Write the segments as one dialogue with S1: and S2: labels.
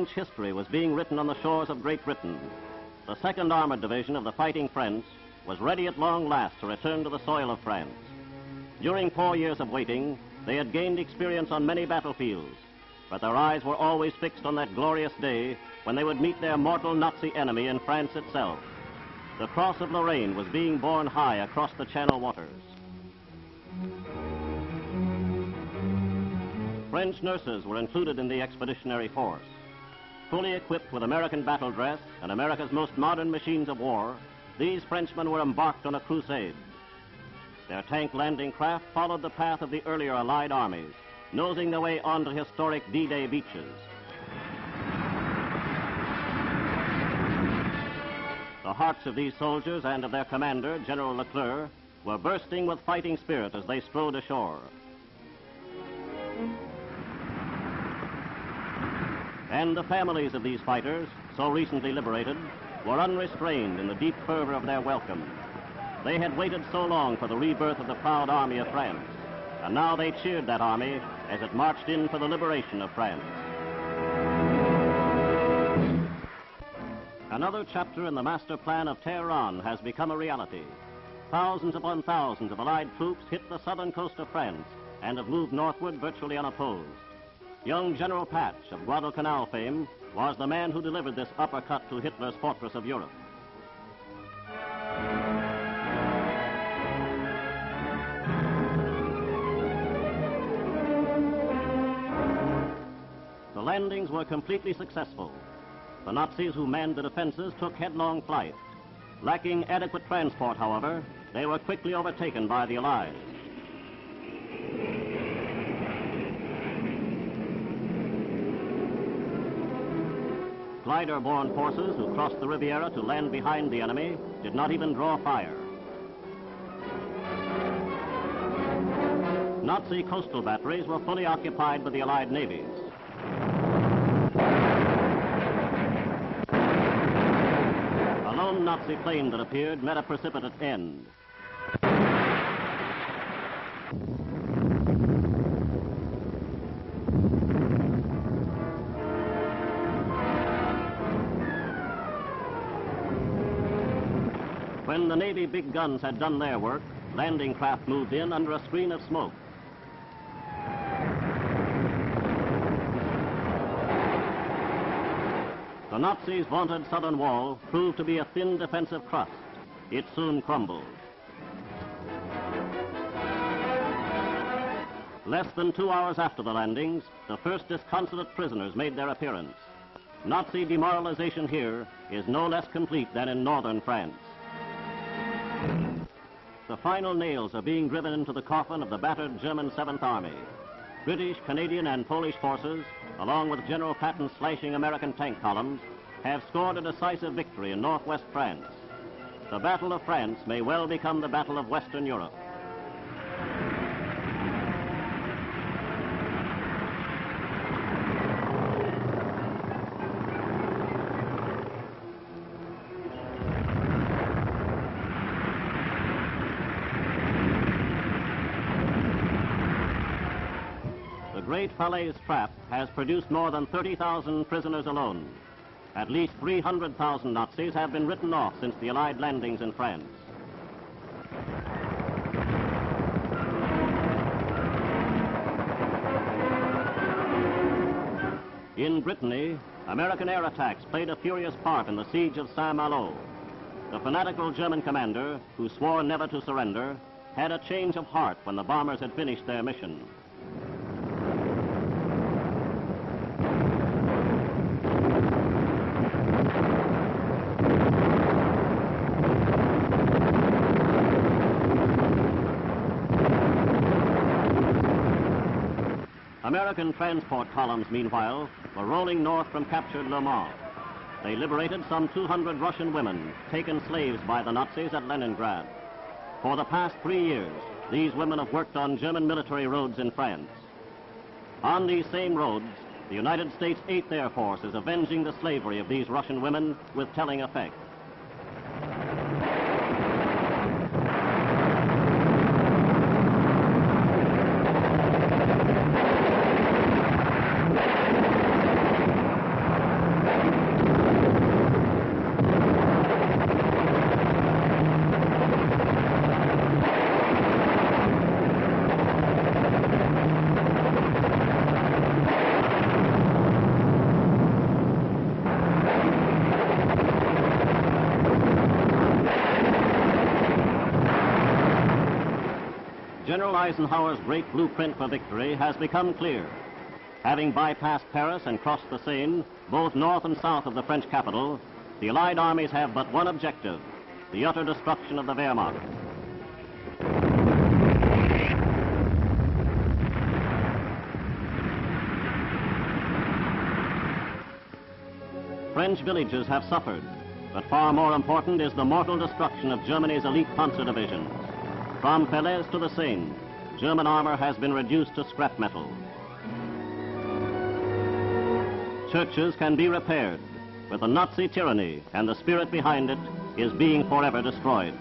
S1: French history was being written on the shores of Great Britain. The 2nd Armored Division of the Fighting French was ready at long last to return to the soil of France. During 4 years of waiting, they had gained experience on many battlefields, but their eyes were always fixed on that glorious day when they would meet their mortal Nazi enemy in France itself. The Cross of Lorraine was being borne high across the Channel waters. French nurses were included in the expeditionary force. Fully equipped with American battle dress and America's most modern machines of war, these Frenchmen were embarked on a crusade. Their tank landing craft followed the path of the earlier Allied armies, nosing their way onto historic D-Day beaches. The hearts of these soldiers and of their commander, General Leclerc, were bursting with fighting spirit as they strode ashore. And the families of these fighters, so recently liberated, were unrestrained in the deep fervor of their welcome. They had waited so long for the rebirth of the proud army of France, and now they cheered that army as it marched in for the liberation of France. Another chapter in the master plan of Tehran has become a reality. Thousands upon thousands of Allied troops hit the southern coast of France and have moved northward virtually unopposed. Young General Patch of Guadalcanal fame was the man who delivered this uppercut to Hitler's fortress of Europe. The landings were completely successful. The Nazis who manned the defenses took headlong flight. Lacking adequate transport, however, they were quickly overtaken by the Allies. Glider-borne forces who crossed the Riviera to land behind the enemy did not even draw fire. Nazi coastal batteries were fully occupied by the Allied navies. A lone Nazi plane that appeared met a precipitate end. When the Navy big guns had done their work, landing craft moved in under a screen of smoke. The Nazis' vaunted southern wall proved to be a thin defensive crust. It soon crumbled. Less than 2 hours after the landings, the first disconsolate prisoners made their appearance. Nazi demoralization here is no less complete than in northern France. The final nails are being driven into the coffin of the battered German 7th Army. British, Canadian, and Polish forces, along with General Patton's slashing American tank columns, have scored a decisive victory in northwest France. The Battle of France may well become the Battle of Western Europe. The Great Falaise Trap has produced more than 30,000 prisoners alone. At least 300,000 Nazis have been written off since the Allied landings in France. In Brittany, American air attacks played a furious part in the siege of Saint Malo. The fanatical German commander, who swore never to surrender, had a change of heart when the bombers had finished their mission. American transport columns, meanwhile, were rolling north from captured Le Mans. They liberated some 200 Russian women, taken slaves by the Nazis at Leningrad. For the past 3 years, these women have worked on German military roads in France. On these same roads, the United States 8th Air Force is avenging the slavery of these Russian women with telling effect. General Eisenhower's great blueprint for victory has become clear. Having bypassed Paris and crossed the Seine, both north and south of the French capital, the Allied armies have but one objective: the utter destruction of the Wehrmacht. French villages have suffered, but far more important is the mortal destruction of Germany's elite panzer divisions. From Falaise to the Seine, German armor has been reduced to scrap metal. Churches can be repaired, but the Nazi tyranny and the spirit behind it is being forever destroyed.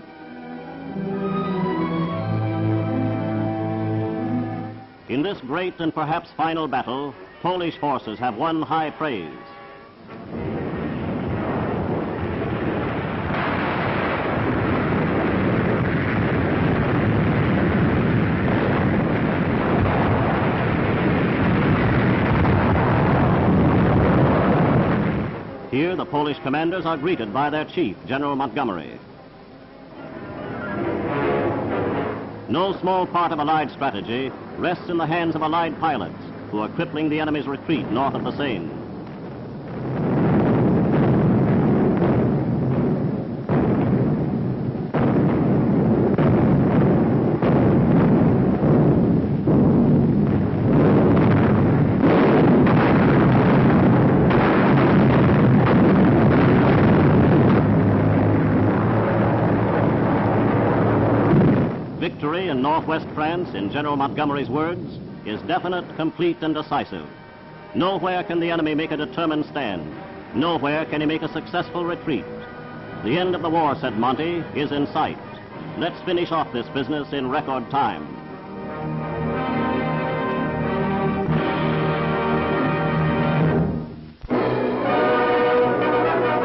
S1: In this great and perhaps final battle, Polish forces have won high praise. Here, the Polish commanders are greeted by their chief, General Montgomery. No small part of Allied strategy rests in the hands of Allied pilots who are crippling the enemy's retreat north of the Seine. Victory in northwest France, in General Montgomery's words, is definite, complete, and decisive. Nowhere can the enemy make a determined stand. Nowhere can he make a successful retreat. The end of the war, said Monty, is in sight. Let's finish off this business in record time.